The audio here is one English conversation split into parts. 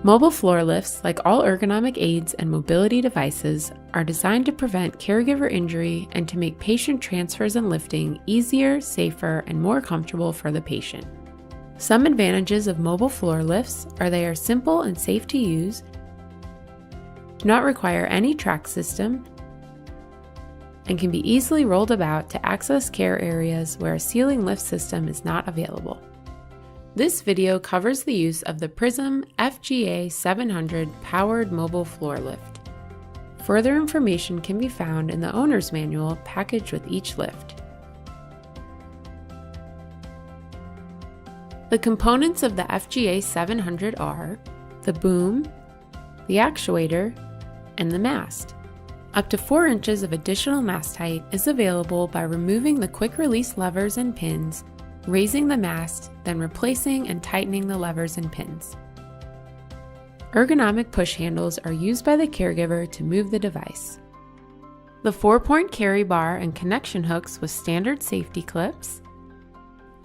Mobile floor lifts, like all ergonomic aids and mobility devices, are designed to prevent caregiver injury and to make patient transfers and lifting easier, safer, and more comfortable for the patient. Some advantages of mobile floor lifts are they are simple and safe to use, do not require any track system, and can be easily rolled about to access care areas where a ceiling lift system is not available. This video covers the use of the Prism FGA 700 powered mobile floor lift. Further information can be found in the owner's manual packaged with each lift. The components of the FGA 700 are the boom, the actuator, and the mast. Up to 4 inches of additional mast height is available by removing the quick release levers and pins, raising the mast, then replacing and tightening the levers and pins. Ergonomic push handles are used by the caregiver to move the device. The 4-point carry bar and connection hooks with standard safety clips.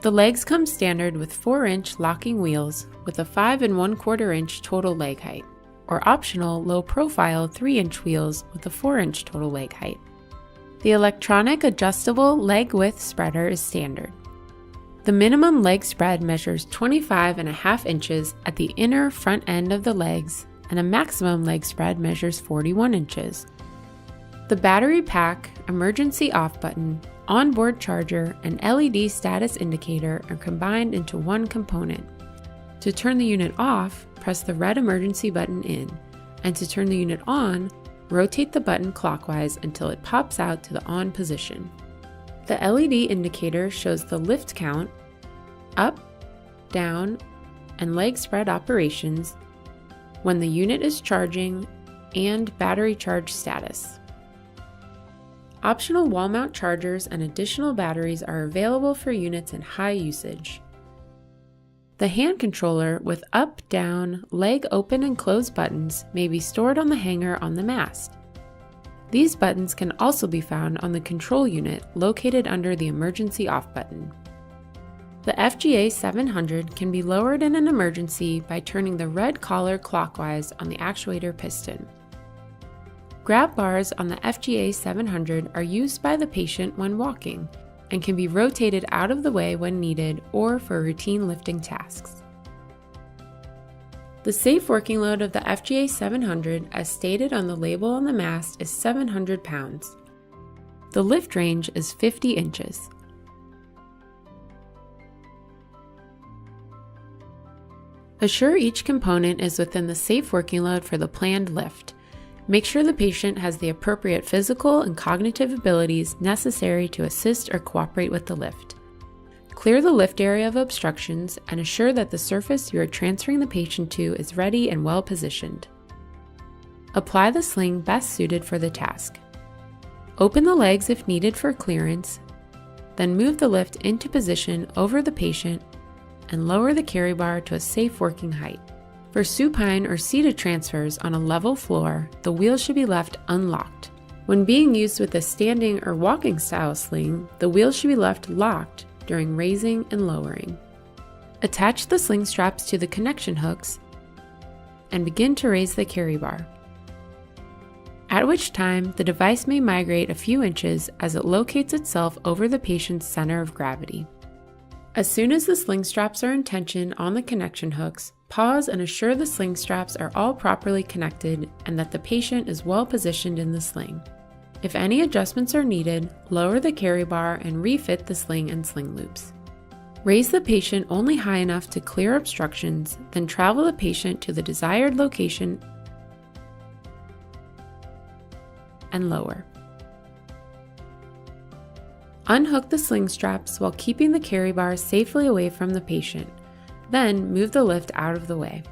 The legs come standard with 4-inch locking wheels with a 5 1/4 inch total leg height, or optional low-profile 3-inch wheels with a 4-inch total leg height. The electronic adjustable leg width spreader is standard. The minimum leg spread measures 25.5 inches at the inner front end of the legs, and a maximum leg spread measures 41 inches. The battery pack, emergency off button, onboard charger, and LED status indicator are combined into one component. To turn the unit off, press the red emergency button in, and to turn the unit on, rotate the button clockwise until it pops out to the on position. The LED indicator shows the lift count, up, down, and leg spread operations, when the unit is charging, and battery charge status. Optional wall mount chargers and additional batteries are available for units in high usage. The hand controller with up, down, leg open and close buttons may be stored on the hanger on the mast. These buttons can also be found on the control unit located under the emergency off button. The FGA 700 can be lowered in an emergency by turning the red collar clockwise on the actuator piston. Grab bars on the FGA 700 are used by the patient when walking and can be rotated out of the way when needed or for routine lifting tasks. The safe working load of the FGA 700, as stated on the label on the mast, is 700 pounds. The lift range is 50 inches. Assure each component is within the safe working load for the planned lift. Make sure the patient has the appropriate physical and cognitive abilities necessary to assist or cooperate with the lift. Clear the lift area of obstructions and assure that the surface you are transferring the patient to is ready and well positioned. Apply the sling best suited for the task. Open the legs if needed for clearance, then move the lift into position over the patient and lower the carry bar to a safe working height. For supine or seated transfers on a level floor, the wheels should be left unlocked. When being used with a standing or walking style sling, the wheels should be left locked during raising and lowering. Attach the sling straps to the connection hooks and begin to raise the carry bar, at which time the device may migrate a few inches as it locates itself over the patient's center of gravity. As soon as the sling straps are in tension on the connection hooks, pause and assure the sling straps are all properly connected and that the patient is well positioned in the sling. If any adjustments are needed, lower the carry bar and refit the sling and sling loops. Raise the patient only high enough to clear obstructions, then travel the patient to the desired location and lower. Unhook the sling straps while keeping the carry bar safely away from the patient. Then move the lift out of the way.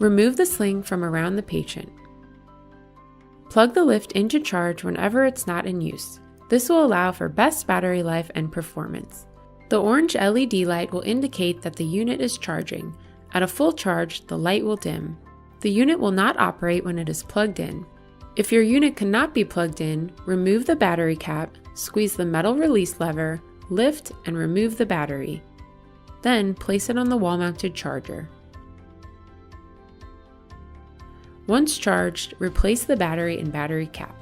Remove the sling from around the patient. Plug the lift into charge whenever it's not in use. This will allow for best battery life and performance. The orange LED light will indicate that the unit is charging. At a full charge, the light will dim. The unit will not operate when it is plugged in. If your unit cannot be plugged in, remove the battery cap, squeeze the metal release lever, lift and remove the battery. Then place it on the wall-mounted charger. Once charged, replace the battery and battery cap.